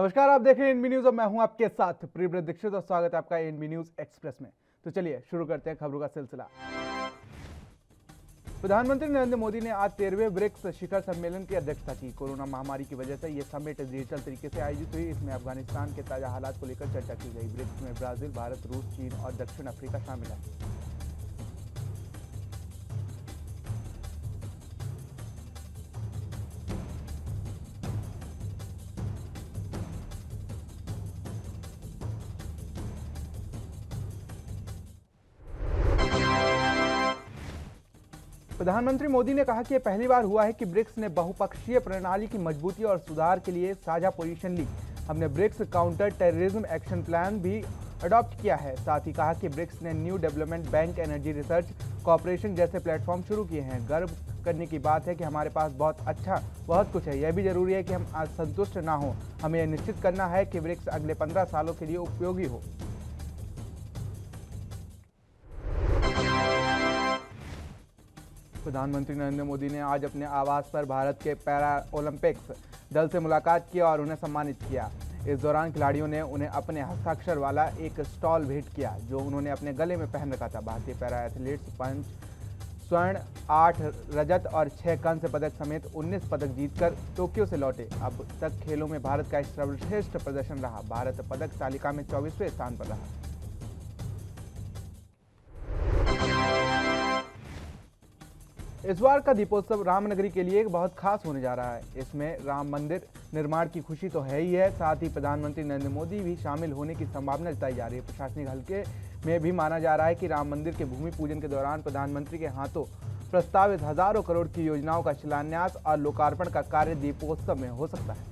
नमस्कार, आप देख रहे हैं एनबी न्यूज और मैं हूं आपके साथ प्रियव्रत दीक्षित और स्वागत है आपका एनबी न्यूज एक्सप्रेस में। तो चलिए शुरू करते हैं खबरों का सिलसिला। प्रधानमंत्री नरेंद्र मोदी ने आज 13वें ब्रिक्स शिखर सम्मेलन की अध्यक्षता की। कोरोना महामारी की वजह से यह समिट डिजिटल तरीके से आयोजित हुई। इसमें अफगानिस्तान के ताजा हालात को लेकर चर्चा की गई। ब्रिक्स में ब्राजील, भारत, रूस, चीन और दक्षिण अफ्रीका शामिल है। प्रधानमंत्री मोदी ने कहा कि यह पहली बार हुआ है कि ब्रिक्स ने बहुपक्षीय प्रणाली की मजबूती और सुधार के लिए साझा पोजीशन ली। हमने BRICS counter terrorism action plan भी अडॉप्ट किया है। साथ ही कहा कि ब्रिक्स ने new development bank, energy research corporation जैसे प्लेटफॉर्म शुरू किए हैं। गर्व करने की बात है कि हमारे पास बहुत कुछ है। यह भी जरूरी है कि हम असंतुष्ट ना हो। हमें यह निश्चित करना है कि ब्रिक्स अगले 15 सालों के लिए उपयोगी हो। प्रधानमंत्री नरेंद्र मोदी ने आज अपने आवास पर भारत के पैरा ओलंपिक्स दल से मुलाकात की और उन्हें सम्मानित किया। इस दौरान खिलाड़ियों ने उन्हें अपने हस्ताक्षर वाला एक स्टॉल भेंट किया जो उन्होंने अपने गले में पहन रखा था। भारतीय पैरा एथलीट्स 5 स्वर्ण, 8 रजत और 6 कांस्य पदक समेत 19 पदक जीतकर टोक्यो से लौटे। अब तक खेलों में भारत का सर्वश्रेष्ठ प्रदर्शन रहा। भारत पदक तालिका में 24वें स्थान पर रहा। इस बार का दीपोत्सव रामनगरी के लिए एक बहुत खास होने जा रहा है। इसमें राम मंदिर निर्माण की खुशी तो है ही है, साथ ही प्रधानमंत्री नरेंद्र मोदी भी शामिल होने की संभावना जताई जा रही है। प्रशासनिक हल्के में भी माना जा रहा है कि राम मंदिर के भूमि पूजन के दौरान प्रधानमंत्री के हाथों प्रस्तावित हजारों करोड़ की योजनाओं का शिलान्यास और लोकार्पण का कार्य दीपोत्सव में हो सकता है।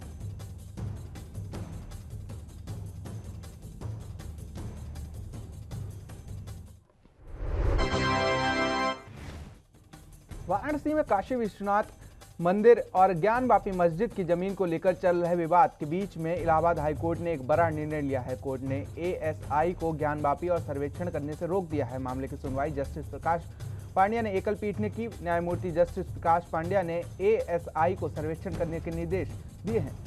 वाराणसी में काशी विश्वनाथ मंदिर और ज्ञानवापी मस्जिद की जमीन को लेकर चल रहे विवाद के बीच में इलाहाबाद हाईकोर्ट ने एक बड़ा निर्णय लिया है। कोर्ट ने एएसआई को ज्ञानवापी और सर्वेक्षण करने से रोक दिया है। मामले की सुनवाई जस्टिस प्रकाश पांड्या ने एकल पीठ ने की। न्यायमूर्ति जस्टिस प्रकाश पांड्या ने एएसआई को सर्वेक्षण करने के निर्देश दिए हैं।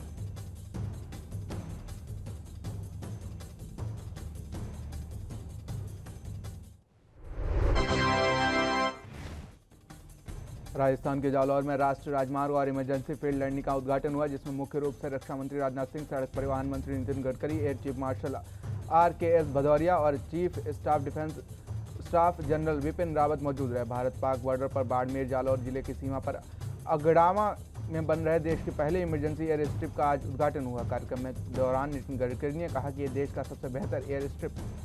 राजस्थान के जालौर में राष्ट्रीय राजमार्ग और इमरजेंसी फील्ड लर्निंग का उद्घाटन हुआ, जिसमें मुख्य रूप से रक्षा मंत्री राजनाथ सिंह, सड़क परिवहन मंत्री Nitin Gadkari, air chief marshal RKS Bhadauria और chief staff defence staff general Vipin Rawat मौजूद रहे। भारत पाक बॉर्डर पर बाड़मेर जालौर जिले की सीमा पर अगड़ावा में बन रहे देश के पहले इमरजेंसी एयर स्ट्रिप का आज उद्घाटन हुआ। कार्यक्रम में दौरान नितिन गडकरी ने कहा कि यह देश का सबसे बेहतर एयर स्ट्रिप है।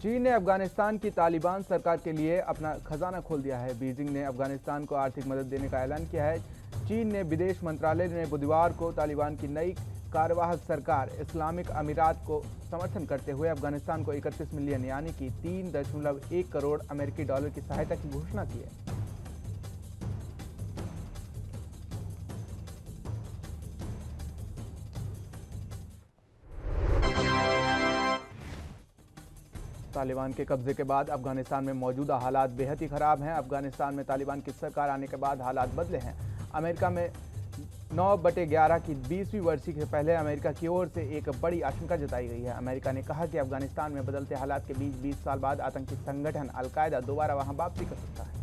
चीन ने अफगानिस्तान की तालिबान सरकार के लिए अपना खजाना खोल दिया है। बीजिंग ने अफगानिस्तान को आर्थिक मदद देने का ऐलान किया है। चीन ने विदेश मंत्रालय ने बुधवार को तालिबान की नई कार्यवाहक सरकार इस्लामिक अमीरात को समर्थन करते हुए अफगानिस्तान को 31 मिलियन यानी कि 3.1 करोड़ अमेरिकी डॉलर की सहायता की घोषणा की है। तालिबान के कब्जे के बाद अफगानिस्तान में मौजूदा हालात बेहद ही खराब हैं। अफगानिस्तान में तालिबान की सरकार आने के बाद हालात बदले हैं। अमेरिका में 9/11 की 20वीं वर्षी से पहले अमेरिका की ओर से एक बड़ी आशंका जताई गई है। अमेरिका ने कहा कि अफगानिस्तान में बदलते हालात के बीच 20 साल बाद आतंकी संगठन अल-कायदा दोबारा वहां वापसी कर सकता है।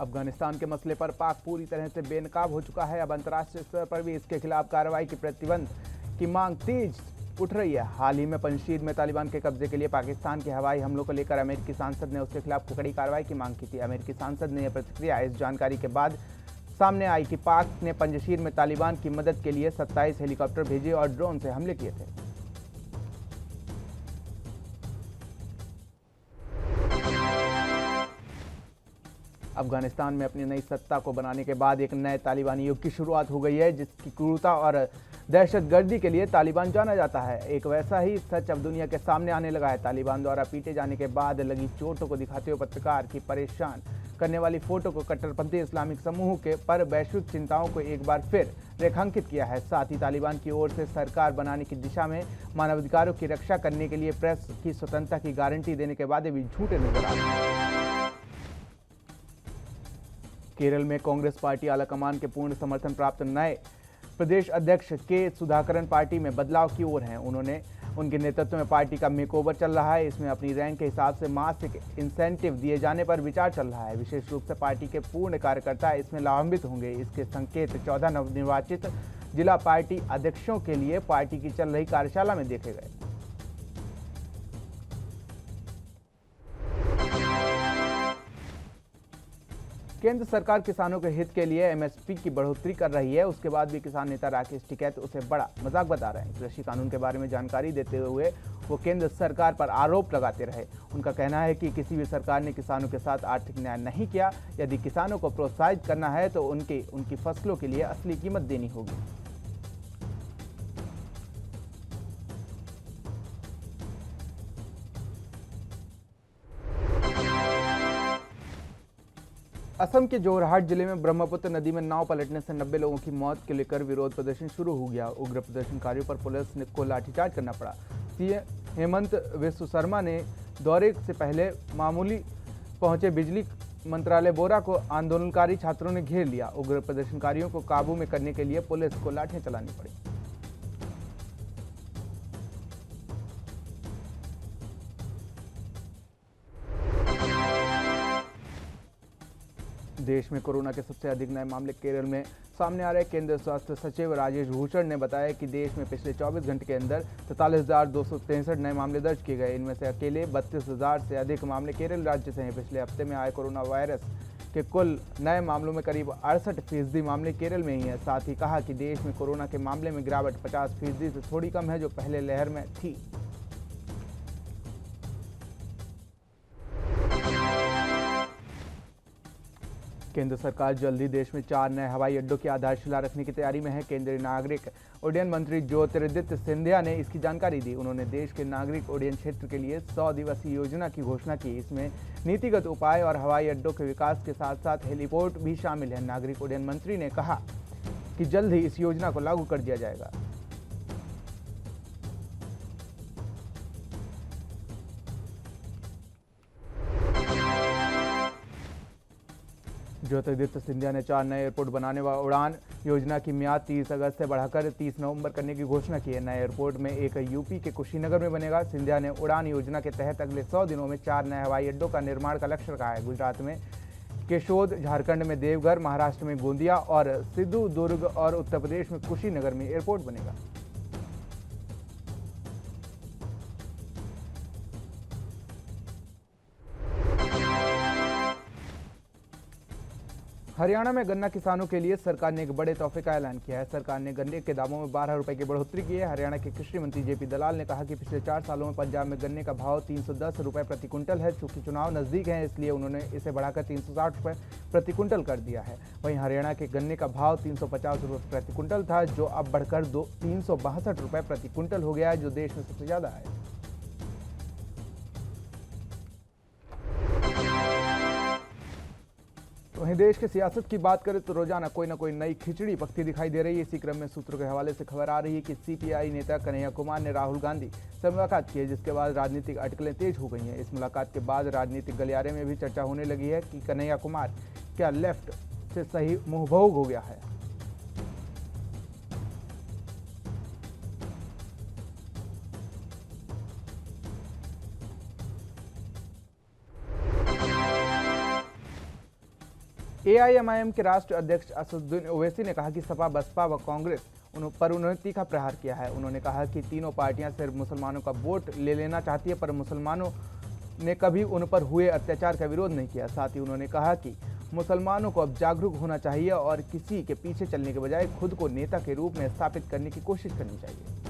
अफगानिस्तान के मसले पर पाक पूरी तरह से बेनकाब हो चुका है। अब अंतर्राष्ट्रीय स्तर पर भी इसके खिलाफ कार्रवाई की प्रतिबंध की मांग तेज उठ रही है। हाल ही में पंजशीर में तालिबान के कब्जे के लिए पाकिस्तान के हवाई हमलों को लेकर अमेरिकी सांसद ने उसके खिलाफ कड़ी कार्रवाई की मांग की थी। अमेरिकी सांसद ने यह प्रतिक्रिया इस जानकारी के बाद सामने आई कि पाक ने पंजशीर में तालिबान की मदद के लिए 27 हेलीकॉप्टर भेजे और ड्रोन से हमले किए थे। अफगानिस्तान में अपनी नई सत्ता को बनाने के बाद एक नए तालिबानी युग की शुरुआत हो गई है, जिसकी क्रूरता और दहशतगर्दी के लिए तालिबान जाना जाता है। एक वैसा ही सच अब दुनिया के सामने आने लगा है। तालिबान द्वारा पीटे जाने के बाद लगी चोटों को दिखाते हुए पत्रकार की परेशान करने वाली फोटो को कट्टरपंथी इस्लामिक समूह के पर वैश्विक चिंताओं को एक बार फिर रेखांकित किया है। साथ ही तालिबान की ओर से सरकार बनाने की दिशा में मानवाधिकारों की रक्षा करने के लिए प्रेस की स्वतंत्रता की गारंटी देने के वादे भी झूठे नजर आ रहे हैं। केरल में कांग्रेस पार्टी आलाकमान के पूर्ण समर्थन प्राप्त नए प्रदेश अध्यक्ष के सुधाकरन पार्टी में बदलाव की ओर हैं। उनके नेतृत्व में पार्टी का मेकओवर चल रहा है। इसमें अपनी रैंक के हिसाब से मासिक इंसेंटिव दिए जाने पर विचार चल रहा है। विशेष रूप से पार्टी के पूर्ण कार्यकर्ता इसमें लाभान्वित होंगे। इसके संकेत 14 नवनिर्वाचित जिला पार्टी अध्यक्षों के लिए पार्टी की चल रही कार्यशाला में देखे गए। केंद्र सरकार किसानों के हित के लिए एमएसपी की बढ़ोतरी कर रही है, उसके बाद भी किसान नेता राकेश टिकैत उसे बड़ा मजाक बता रहे हैं। कृषि कानून के बारे में जानकारी देते हुए वो केंद्र सरकार पर आरोप लगाते रहे। उनका कहना है कि किसी भी सरकार ने किसानों के साथ आर्थिक न्याय नहीं किया। यदि किसानों को प्रोत्साहित करना है तो उनकी फसलों के लिए असली कीमत देनी होगी। असम के जोरहाट जिले में ब्रह्मपुत्र नदी में नाव पलटने से 90 लोगों की मौत के लेकर विरोध प्रदर्शन शुरू हो गया। उग्र प्रदर्शनकारियों पर पुलिस को लाठीचार्ज करना पड़ा। सीएम हेमंत विश्व शर्मा ने दौरे से पहले मामूली पहुंचे बिजली मंत्रालय बोरा को आंदोलनकारी छात्रों ने घेर लिया। उग्र प्रदर्शनकारियों को काबू में करने के लिए पुलिस को लाठियां चलानी पड़ी। देश में कोरोना के सबसे अधिक नए मामले केरल में सामने आ रहे। केंद्रीय स्वास्थ्य सचिव राजेश भूषण ने बताया कि देश में पिछले 24 घंटे के अंदर 43,263 नए मामले दर्ज किए गए। इनमें से अकेले 32,000 से अधिक मामले केरल राज्य से हैं। पिछले हफ्ते में आए कोरोना वायरस के कुल नए मामलों में करीब 68% मामले केरल में ही हैं। साथ ही कहा कि देश में कोरोना के मामले में गिरावट 50% से थोड़ी कम है, जो पहले लहर में थी। केंद्र सरकार जल्द ही देश में 4 नए हवाई अड्डों की आधारशिला रखने की तैयारी में है। केंद्रीय नागरिक उड्डयन मंत्री ज्योतिरादित्य सिंधिया ने इसकी जानकारी दी। उन्होंने देश के नागरिक उड्डयन क्षेत्र के लिए 100 दिवसीय योजना की घोषणा की। इसमें नीतिगत उपाय और हवाई अड्डों के विकास के साथ साथ हेलीपोर्ट भी शामिल है। नागरिक उड्डयन मंत्री ने कहा कि जल्द ही इस योजना को लागू कर दिया जाएगा। ज्योतिरादित्य सिंधिया ने 4 नए एयरपोर्ट बनाने व उड़ान योजना की मियाद 30 अगस्त से बढ़ाकर 30 नवंबर करने की घोषणा की है। नए एयरपोर्ट में एक यूपी के कुशीनगर में बनेगा। सिंधिया ने उड़ान योजना के तहत अगले 100 दिनों में 4 नए हवाई अड्डों का निर्माण का लक्ष्य रखा है। गुजरात में केशोद, झारखंड में देवघर, महाराष्ट्र में गोंदिया और सिंधुदुर्ग और उत्तर प्रदेश में कुशीनगर में एयरपोर्ट बनेगा। हरियाणा में गन्ना किसानों के लिए सरकार ने एक बड़े तोहफे का ऐलान किया है। सरकार ने गन्ने के दामों में 12 रुपए की बढ़ोतरी की है। हरियाणा के कृषि मंत्री जेपी दलाल ने कहा कि पिछले 4 सालों में पंजाब में गन्ने का भाव 310 रुपए प्रति क्विंटल है। चूंकि चुनाव नजदीक है, इसलिए उन्होंने इसे बढ़ाकर 360 रुपए प्रति क्विंटल कर दिया है। वहीं हरियाणा के गन्ने का भाव 350 रुपए प्रति क्विंटल था, जो अब बढ़कर 362 रुपए प्रति क्विंटल हो गया है, जो देश में सबसे ज्यादा है। वहीं देश के सियासत की बात करें तो रोजाना कोई ना कोई नई खिचड़ी पकती दिखाई दे रही है। इसी क्रम में सूत्रों के हवाले से खबर आ रही है कि सीपीआई नेता कन्हैया कुमार ने राहुल गांधी से मुलाकात की है, जिसके बाद राजनीतिक अटकलें तेज हो गई हैं। इस मुलाकात के बाद राजनीतिक गलियारे में भी चर्चा होने लगी है कि कन्हैया कुमार क्या लेफ्ट से सही मुंहभोग हो गया है। एआईएमआईएम के राष्ट्रीय अध्यक्ष असदुद्दीन ओवैसी ने कहा कि सपा, बसपा व कांग्रेस पर उन्नति का प्रहार किया है। उन्होंने कहा कि तीनों पार्टियां सिर्फ मुसलमानों का वोट ले लेना चाहती है, पर मुसलमानों ने कभी उन पर हुए अत्याचार का विरोध नहीं किया। साथ ही उन्होंने कहा कि मुसलमानों को अब जागरूक होना चाहिए और किसी के पीछे चलने के बजाय खुद को नेता के रूप में स्थापित करने की कोशिश करनी चाहिए।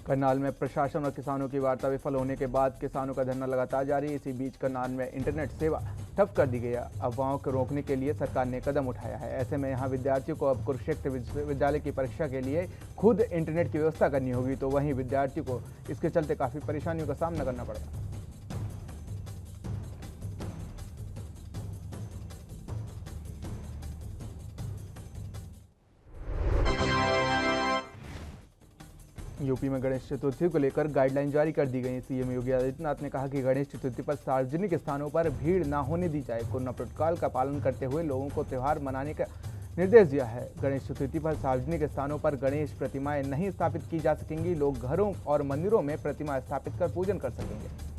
करनाल में प्रशासन और किसानों की वार्ता विफल होने के बाद किसानों का धरना लगातार जारी है। इसी बीच करनाल में इंटरनेट सेवा ठप कर दी गई है। अफवाहों को रोकने के लिए सरकार ने कदम उठाया है। ऐसे में यहाँ विद्यार्थियों को अब कुरुक्षेत्र विश्वविद्यालय की परीक्षा के लिए खुद इंटरनेट की व्यवस्था करनी होगी, तो वहीं विद्यार्थियों को इसके चलते काफ़ी परेशानियों का सामना करना पड़ रहा है। यूपी में गणेश चतुर्थी को लेकर गाइडलाइन जारी कर दी गई। सीएम योगी आदित्यनाथ ने कहा कि गणेश चतुर्थी पर सार्वजनिक स्थानों पर भीड़ न होने दी जाए। कोरोना प्रोटोकॉल का पालन करते हुए लोगों को त्यौहार मनाने का निर्देश दिया है। गणेश चतुर्थी पर सार्वजनिक स्थानों पर गणेश प्रतिमाएं नहीं स्थापित की जा सकेंगी। लोग घरों और मंदिरों में प्रतिमा स्थापित कर पूजन कर सकेंगे।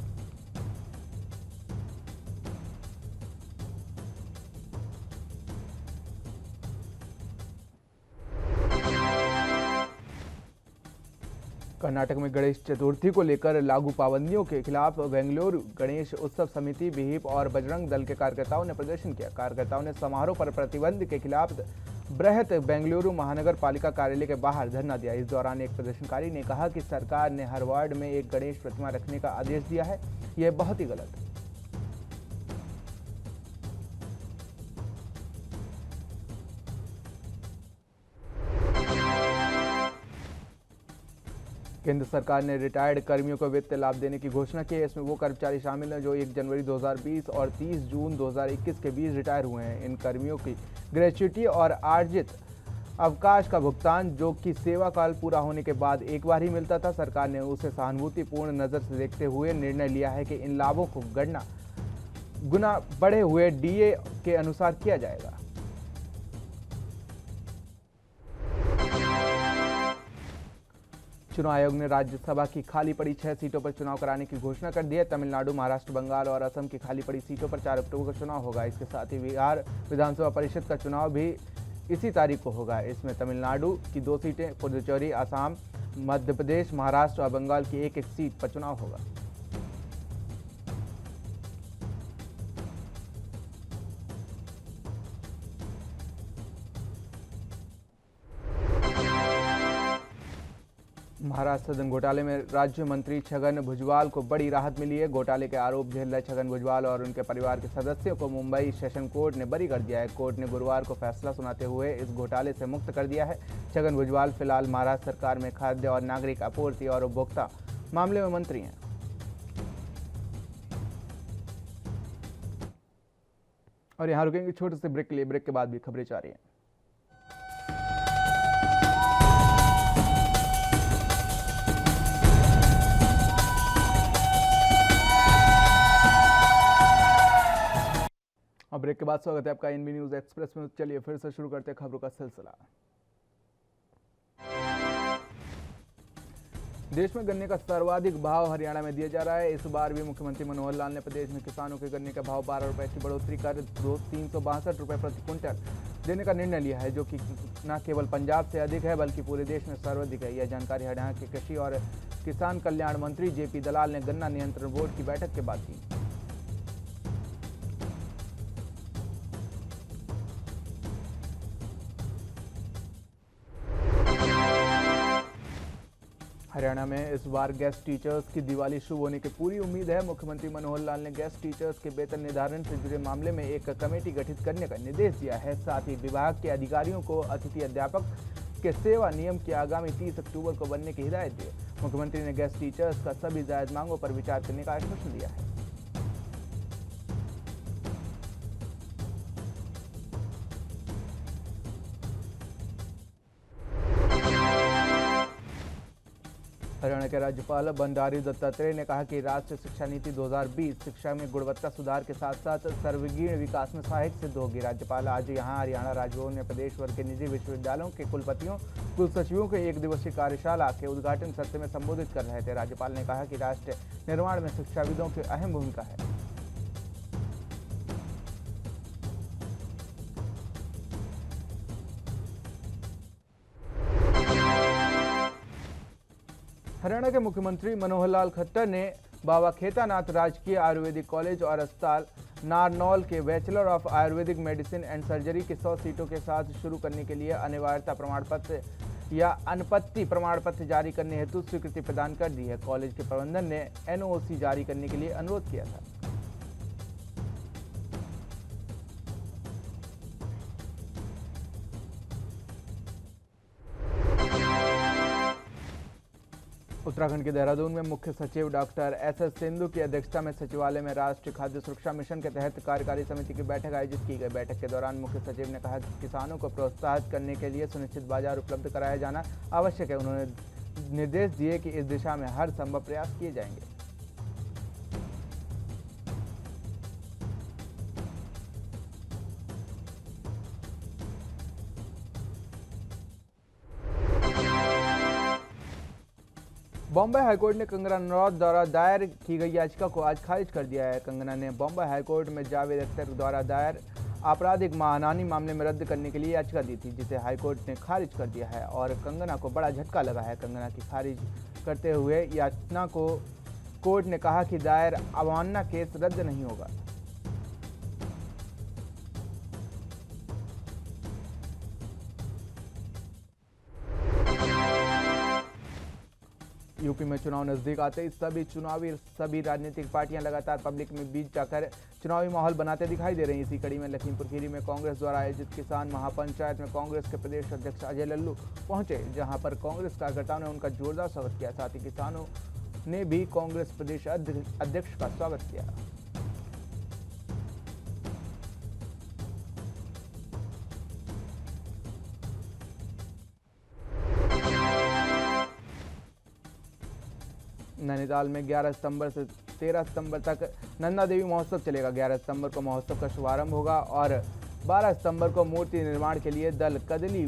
कर्नाटक में गणेश चतुर्थी को लेकर लागू पाबंदियों के खिलाफ बेंगलुरु गणेश उत्सव समिति, विहिप और बजरंग दल के कार्यकर्ताओं ने प्रदर्शन किया। कार्यकर्ताओं ने समारोह पर प्रतिबंध के खिलाफ बृहत बेंगलुरु महानगर पालिका कार्यालय के बाहर धरना दिया। इस दौरान एक प्रदर्शनकारी ने कहा कि सरकार ने हर वार्ड में एक गणेश प्रतिमा रखने का आदेश दिया है, यह बहुत ही गलत है। केंद्र सरकार ने रिटायर्ड कर्मियों को वित्तीय लाभ देने की घोषणा की है। इसमें वो कर्मचारी शामिल हैं जो 1 जनवरी 2020 और 30 जून 2021 के बीच रिटायर हुए हैं। इन कर्मियों की ग्रेच्युटी और आर्जित अवकाश का भुगतान, जो कि सेवा काल पूरा होने के बाद एक बार ही मिलता था, सरकार ने उसे सहानुभूतिपूर्ण नज़र से देखते हुए निर्णय लिया है कि इन लाभों को गणना गुना बढ़े हुए डीए के अनुसार किया जाएगा। चुनाव आयोग ने राज्यसभा की खाली पड़ी 6 सीटों पर चुनाव कराने की घोषणा कर दी है। तमिलनाडु, महाराष्ट्र, बंगाल और असम की खाली पड़ी सीटों पर 4 अक्टूबर को चुनाव होगा। इसके साथ ही बिहार विधानसभा परिषद का चुनाव भी इसी तारीख को होगा। इसमें तमिलनाडु की 2 सीटें, पुडुचेरी, असम, मध्य प्रदेश, महाराष्ट्र और बंगाल की 1-1 सीट पर चुनाव होगा। महाराष्ट्र सदन घोटाले में राज्य मंत्री छगन भुजबल को बड़ी राहत मिली है। घोटाले के आरोप झेल रहे छगन भुजबल और उनके परिवार के सदस्यों को मुंबई सेशन कोर्ट ने बरी कर दिया है। कोर्ट ने गुरुवार को फैसला सुनाते हुए इस घोटाले से मुक्त कर दिया है। छगन भुजबल फिलहाल महाराष्ट्र सरकार में खाद्य और नागरिक आपूर्ति और उपभोक्ता मामले में मंत्री हैं। और यहाँ रुकेंगे छोटे से ब्रेक के लिए। ब्रेक के बाद भी खबरें जारी हैं। और ब्रेक के बाद स्वागत है आपका एनबी न्यूज एक्सप्रेस में। चलिए फिर से शुरू करते हैं खबरों का सिलसिला। देश में गन्ने का सर्वाधिक भाव हरियाणा में दिया जा रहा है। इस बार भी मुख्यमंत्री मनोहर लाल ने प्रदेश में किसानों के गन्ने का भाव 12 रुपए की बढ़ोतरी कर 362 रुपए प्रति क्विंटल देने का निर्णय लिया है, जो कि न केवल पंजाब से अधिक है बल्कि पूरे देश में सर्वाधिक है। यह जानकारी हरियाणा के कृषि और किसान कल्याण मंत्री जेपी दलाल ने गन्ना नियंत्रण बोर्ड की बैठक के बाद दी। हरियाणा में इस बार गेस्ट टीचर्स की दिवाली शुभ होने की पूरी उम्मीद है। मुख्यमंत्री मनोहर लाल ने गेस्ट टीचर्स के वेतन निर्धारण से जुड़े मामले में एक कमेटी गठित करने का निर्देश दिया है। साथ ही विभाग के अधिकारियों को अतिथि अध्यापक के सेवा नियम की आगामी 30 अक्टूबर को बनने की हिदायत दी। मुख्यमंत्री ने गेस्ट टीचर्स का सभी जायज मांगों पर विचार करने का आश्वासन दिया है। हरियाणा के राज्यपाल बंडारू दत्तात्रेय ने कहा कि राष्ट्रीय शिक्षा नीति 2020 शिक्षा में गुणवत्ता सुधार के साथ साथ सर्वगीण विकास में सहायक सिद्ध होगी। राज्यपाल आज यहां हरियाणा राजभवन में प्रदेश भर के निजी विश्वविद्यालयों के कुलपतियों, कुल सचिवों के 1 दिवसीय कार्यशाला के उद्घाटन सत्र में संबोधित कर रहे थे। राज्यपाल ने कहा कि राष्ट्र निर्माण में शिक्षाविदों की अहम भूमिका है। हरियाणा के मुख्यमंत्री मनोहर लाल खट्टर ने बाबा खेतानाथ राजकीय आयुर्वेदिक कॉलेज और अस्पताल नारनौल के bachelor of Ayurvedic medicine and surgery के 100 सीटों के साथ शुरू करने के लिए अनिवार्यता प्रमाण पत्र या अनपत्ति प्रमाण पत्र जारी करने हेतु स्वीकृति प्रदान कर दी है। कॉलेज के प्रबंधन ने एनओसी जारी करने के लिए अनुरोध किया था। उत्तराखंड के देहरादून में मुख्य सचिव डॉक्टर एस सिंधु की अध्यक्षता में सचिवालय में राष्ट्रीय खाद्य सुरक्षा मिशन के तहत कार्यकारी समिति की बैठक आयोजित की गई। बैठक के दौरान मुख्य सचिव ने कहा कि किसानों को प्रोत्साहित करने के लिए सुनिश्चित बाजार उपलब्ध कराया जाना आवश्यक है। उन्होंने निर्देश दिए कि इस दिशा में हर संभव प्रयास किए जाएंगे। बॉम्बे हाईकोर्ट ने कंगना रनौत द्वारा दायर की गई याचिका को आज खारिज कर दिया है। कंगना ने बॉम्बे हाईकोर्ट में जावेद अख्तर द्वारा दायर आपराधिक मानहानि मामले में रद्द करने के लिए याचिका दी थी, जिसे हाईकोर्ट ने खारिज कर दिया है और कंगना को बड़ा झटका लगा है। कंगना की खारिज करते हुए याचिका को कोर्ट ने कहा कि दायर अवमानना केस रद्द नहीं होगा। यूपी में चुनाव नजदीक आते ही सभी राजनीतिक पार्टियां लगातार पब्लिक में बीच जाकर चुनावी माहौल बनाते दिखाई दे रही हैं। इसी कड़ी में लखीमपुर खीरी में कांग्रेस द्वारा आयोजित किसान महापंचायत में कांग्रेस के प्रदेश अध्यक्ष अजय लल्लू पहुंचे, जहां पर कांग्रेस कार्यकर्ताओं ने उनका जोरदार स्वागत किया। साथ ही किसानों ने भी कांग्रेस प्रदेश अध्यक्ष का स्वागत किया। नैनीताल में 11 सितंबर से 13 सितंबर तक नंदा देवी महोत्सव चलेगा। 11 सितंबर को महोत्सव का शुभारंभ होगा और 12 सितंबर को मूर्ति निर्माण के लिए दल कदली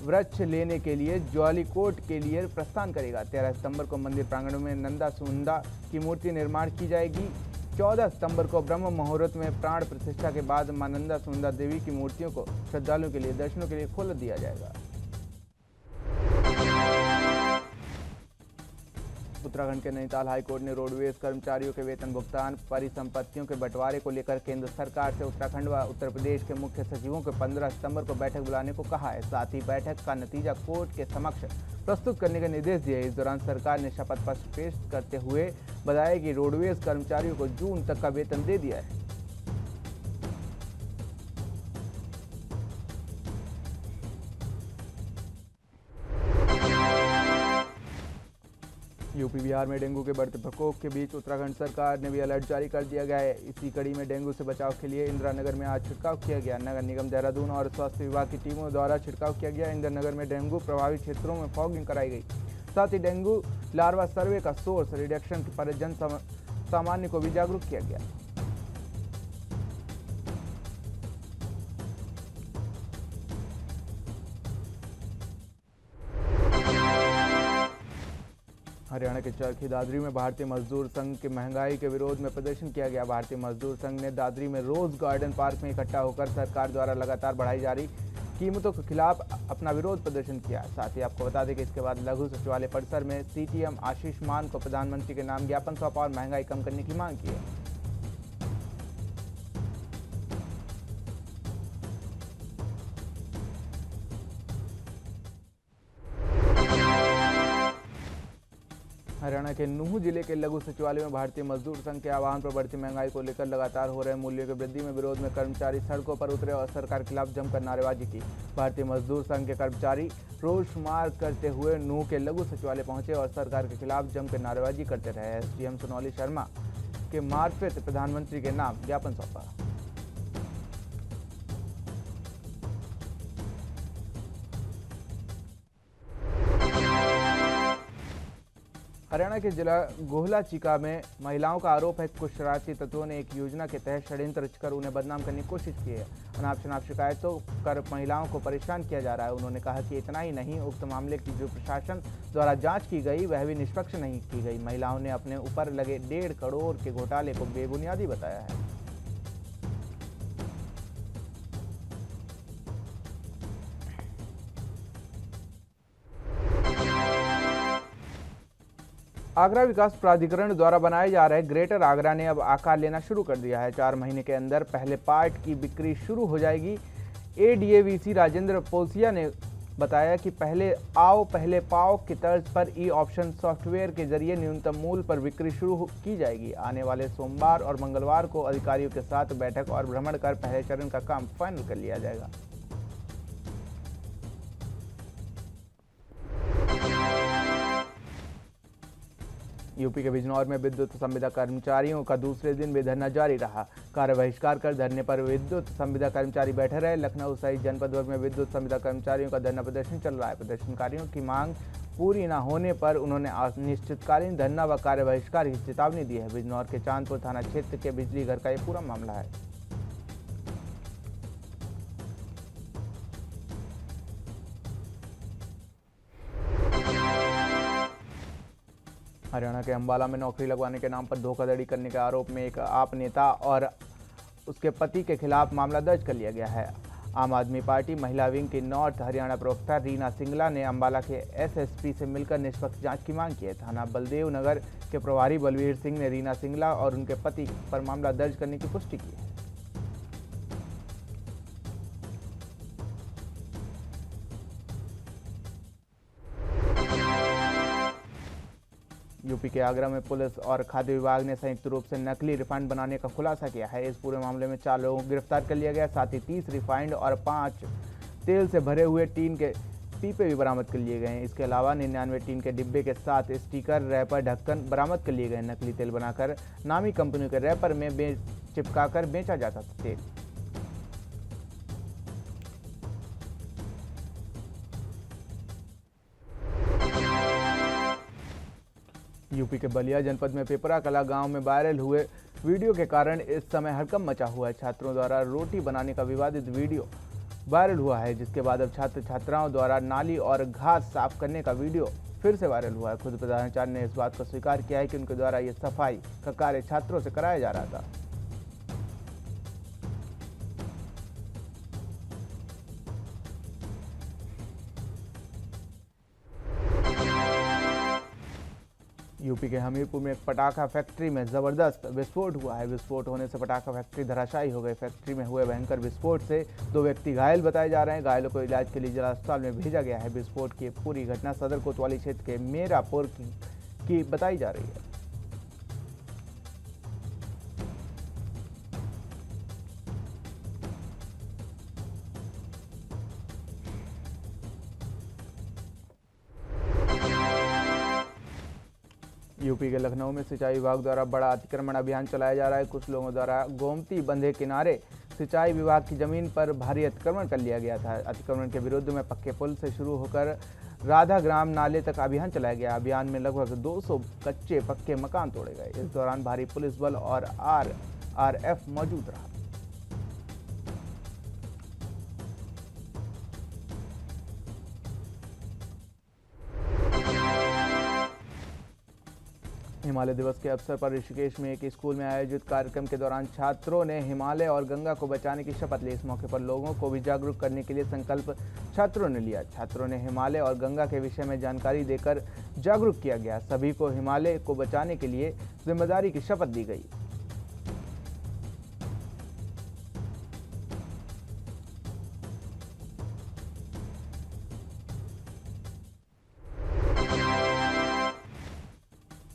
वृक्ष लेने के लिए ज्वालीकोट के लिए प्रस्थान करेगा। 13 सितंबर को मंदिर प्रांगण में नंदा सुंदा की मूर्ति निर्माण की जाएगी। 14 सितंबर को ब्रह्म मुहूर्त में प्राण प्रतिष्ठा के बाद मां नंदा सुंदा देवी की मूर्तियों को श्रद्धालुओं के लिए दर्शनों के लिए खोल दिया जाएगा। उत्तराखंड के नैनीताल हाईकोर्ट ने रोडवेज कर्मचारियों के वेतन भुगतान परिसंपत्तियों के बंटवारे को लेकर केंद्र सरकार से उत्तराखंड व उत्तर प्रदेश के मुख्य सचिवों को 15 सितंबर को बैठक बुलाने को कहा है। साथ ही बैठक का नतीजा कोर्ट के समक्ष प्रस्तुत करने के निर्देश दिए। इस दौरान सरकार ने शपथ पत्र पेश करते हुए बताया कि रोडवेज कर्मचारियों को जून तक का वेतन दे दिया है। यूपी बिहार में डेंगू के बढ़ते प्रकोप के बीच उत्तराखंड सरकार ने भी अलर्ट जारी कर दिया गया है। इसी कड़ी में डेंगू से बचाव के लिए इंदिरा नगर में आज छिड़काव किया गया। नगर निगम देहरादून और स्वास्थ्य विभाग की टीमों द्वारा छिड़काव किया गया। इंदिरा नगर में डेंगू प्रभावित क्षेत्रों में फॉगिंग कराई गई। साथ ही डेंगू लार्वा सर्वे का सोर्स रिडक्शन पर जन सामान्य को भी जागरूक किया गया। हरियाणा के चरखी दादरी में भारतीय मजदूर संघ के महंगाई के विरोध में प्रदर्शन किया गया। भारतीय मजदूर संघ ने दादरी में रोज गार्डन पार्क में इकट्ठा होकर सरकार द्वारा लगातार बढ़ाई जा रही कीमतों के खिलाफ अपना विरोध प्रदर्शन किया। साथ ही आपको बता दें कि इसके बाद लघु सचिवालय परिसर में सीटीएम आशीष मान को प्रधानमंत्री के नाम ज्ञापन सौंपा और महंगाई कम करने की मांग की है। हरियाणा के नूंह जिले के लघु सचिवालय में भारतीय मजदूर संघ के आह्वान पर बढ़ती महंगाई को लेकर लगातार हो रहे मूल्यों की वृद्धि में विरोध में कर्मचारी सड़कों पर उतरे और सरकार के खिलाफ जमकर नारेबाजी की। भारतीय मजदूर संघ के कर्मचारी रोष मार्च करते हुए नूंह के लघु सचिवालय पहुंचे और सरकार के खिलाफ जमकर नारेबाजी करते रहे। एसडीएम सोनाली शर्मा के मार्फत प्रधानमंत्री के नाम ज्ञापन सौंपा। हरियाणा के जिला गोहला चिका में महिलाओं का आरोप है कि कुछ शरारती तत्वों ने एक योजना के तहत षड्यंत्र रचकर उन्हें बदनाम करने की कोशिश की है। अनाप शनाप शिकायतों कर महिलाओं को परेशान किया जा रहा है। उन्होंने कहा कि इतना ही नहीं, उक्त मामले की जो प्रशासन द्वारा जांच की गई वह भी निष्पक्ष नहीं की गई। महिलाओं ने अपने ऊपर लगे 1.5 करोड़ के घोटाले को बेबुनियादी बताया है। आगरा विकास प्राधिकरण द्वारा बनाए जा रहे ग्रेटर आगरा ने अब आकार लेना शुरू कर दिया है। 4 महीने के अंदर पहले पार्ट की बिक्री शुरू हो जाएगी। एडीएवीसी राजेंद्र पोसिया ने बताया कि पहले आओ पहले पाओ की तर्ज पर ई ऑप्शन सॉफ्टवेयर के जरिए न्यूनतम मूल्य पर बिक्री शुरू की जाएगी। आने वाले सोमवार और मंगलवार को अधिकारियों के साथ बैठक और भ्रमण कर पहले चरण का काम फाइनल कर लिया जाएगा। यूपी के बिजनौर में विद्युत संविदा कर्मचारियों का दूसरे दिन भी धरना जारी रहा। कार्य बहिष्कार कर धरने पर विद्युत संविदा कर्मचारी बैठे रहे। लखनऊ सहित जनपद भर में विद्युत संविदा कर्मचारियों का धरना प्रदर्शन चल रहा है। प्रदर्शनकारियों की मांग पूरी न होने पर उन्होंने अनिश्चितकालीन धरना व कार्य बहिष्कार की चेतावनी दी है। बिजनौर के चांदपुर थाना क्षेत्र के बिजली घर का ये पूरा मामला है। हरियाणा के अंबाला में नौकरी लगवाने के नाम पर धोखाधड़ी करने के आरोप में एक आप नेता और उसके पति के खिलाफ मामला दर्ज कर लिया गया है। आम आदमी पार्टी महिला विंग की नॉर्थ हरियाणा प्रवक्ता रीना सिंगला ने अंबाला के एसएसपी से मिलकर निष्पक्ष जांच की मांग की है। थाना बलदेव नगर के प्रभारी बलवीर सिंह ने रीना सिंगला और उनके पति पर मामला दर्ज करने की पुष्टि की है। यूपी के आगरा में पुलिस और खाद्य विभाग ने संयुक्त रूप से नकली रिफाइंड बनाने का खुलासा किया है। इस पूरे मामले में 4 लोगों को गिरफ्तार कर लिया गया। साथ ही 30 रिफाइंड और 5 तेल से भरे हुए टीन के पीपे भी बरामद कर लिए गए हैं। इसके अलावा 99 टीन के डिब्बे के साथ स्टिकर, रैपर, ढक्कन बरामद कर लिए गए। नकली तेल बनाकर नामी कंपनियों के रैपर में चिपकाकर बेचा जाता था तेल। यूपी के बलिया जनपद में पिपरा कला गांव में वायरल हुए वीडियो के कारण इस समय हड़कंप मचा हुआ है। छात्रों द्वारा रोटी बनाने का विवादित वीडियो वायरल हुआ है, जिसके बाद अब छात्र छात्राओं द्वारा नाली और घास साफ करने का वीडियो फिर से वायरल हुआ है। खुद प्रधानाचार्य ने इस बात को स्वीकार किया है कि उनके द्वारा ये सफाई का कार्य छात्रों से कराया जा रहा था। यूपी के हमीरपुर में एक पटाखा फैक्ट्री में जबरदस्त विस्फोट हुआ है। विस्फोट होने से पटाखा फैक्ट्री धराशायी हो गई। फैक्ट्री में हुए भयंकर विस्फोट से 2 व्यक्ति घायल बताए जा रहे हैं। घायलों को इलाज के लिए जिला अस्पताल में भेजा गया है। विस्फोट की पूरी घटना सदर कोतवाली क्षेत्र के मेरापुर की बताई जा रही है। यूपी के लखनऊ में सिंचाई विभाग द्वारा बड़ा अतिक्रमण अभियान चलाया जा रहा है। कुछ लोगों द्वारा गोमती बंधे किनारे सिंचाई विभाग की जमीन पर भारी अतिक्रमण कर लिया गया था। अतिक्रमण के विरुद्ध में पक्के पुल से शुरू होकर राधाग्राम नाले तक अभियान चलाया गया। अभियान में लगभग 200 कच्चे पक्के मकान तोड़े गए। इस दौरान भारी पुलिस बल और आरआरएफ मौजूद रहा। हिमालय दिवस के अवसर पर ऋषिकेश में एक स्कूल में आयोजित कार्यक्रम के दौरान छात्रों ने हिमालय और गंगा को बचाने की शपथ ली। इस मौके पर लोगों को भी जागरूक करने के लिए संकल्प छात्रों ने लिया। छात्रों ने हिमालय और गंगा के विषय में जानकारी देकर जागरूक किया गया। सभी को हिमालय को बचाने के लिए जिम्मेदारी की शपथ दी गई।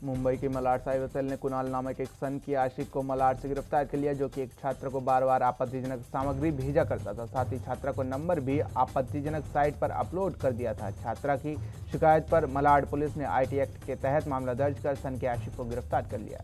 मुंबई की मलाड साइबर सेल ने कुणाल नामक एक सन की आशिक को मलाड से गिरफ्तार कर लिया, जो कि एक छात्र को बार बार आपत्तिजनक सामग्री भेजा करता था। साथ ही छात्रा को नंबर भी आपत्तिजनक साइट पर अपलोड कर दिया था। छात्रा की शिकायत पर मलाड पुलिस ने आईटी एक्ट के तहत मामला दर्ज कर सन के आशिक को गिरफ्तार कर लिया।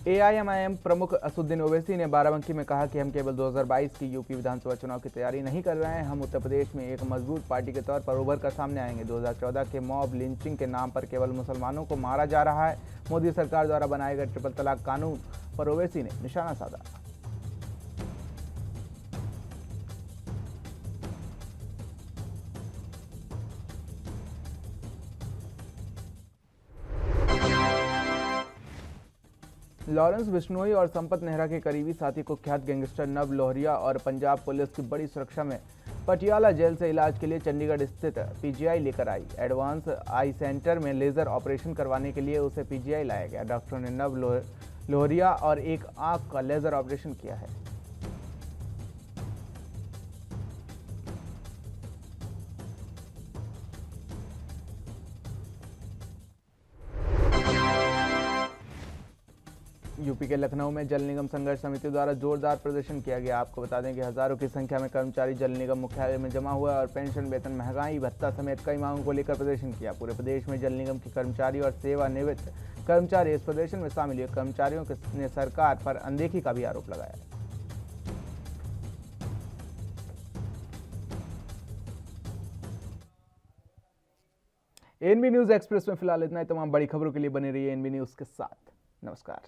एआईएमआईएम प्रमुख असदुद्दीन ओवैसी ने बाराबंकी में कहा कि हम केवल 2022 की यूपी विधानसभा चुनाव की तैयारी नहीं कर रहे हैं, हम उत्तर प्रदेश में एक मजबूत पार्टी के तौर पर उभर कर सामने आएंगे। 2014 के मॉब लिंचिंग के नाम पर केवल मुसलमानों को मारा जा रहा है। मोदी सरकार द्वारा बनाए गए ट्रिपल तलाक कानून पर ओवैसी ने निशाना साधा। लॉरेंस बिश्नोई और संपत नेहरा के करीबी साथी कुख्यात गैंगस्टर नव लोहरिया और पंजाब पुलिस की बड़ी सुरक्षा में पटियाला जेल से इलाज के लिए चंडीगढ़ स्थित पीजीआई लेकर आई। एडवांस आई सेंटर में लेजर ऑपरेशन करवाने के लिए उसे पीजीआई लाया गया। डॉक्टरों ने नव लोहरिया और एक आंख का लेजर ऑपरेशन किया है। यूपी के लखनऊ में जल निगम संघर्ष समिति द्वारा जोरदार प्रदर्शन किया गया। आपको बता दें कि हजारों की संख्या में कर्मचारी जल निगम मुख्यालय में जमा हुआ और पेंशन, वेतन, महंगाई भत्ता समेत कई मांगों को लेकर प्रदर्शन किया। पूरे प्रदेश में जल निगम के कर्मचारी और सेवानिवृत्त कर्मचारी इस प्रदर्शन में शामिल हुए। कर्मचारियों ने सरकार पर अनदेखी का भी आरोप लगाया। एनबी न्यूज एक्सप्रेस में फिलहाल इतना ही। तमाम बड़ी खबरों के लिए बने रहिए एनबी न्यूज के साथ। नमस्कार।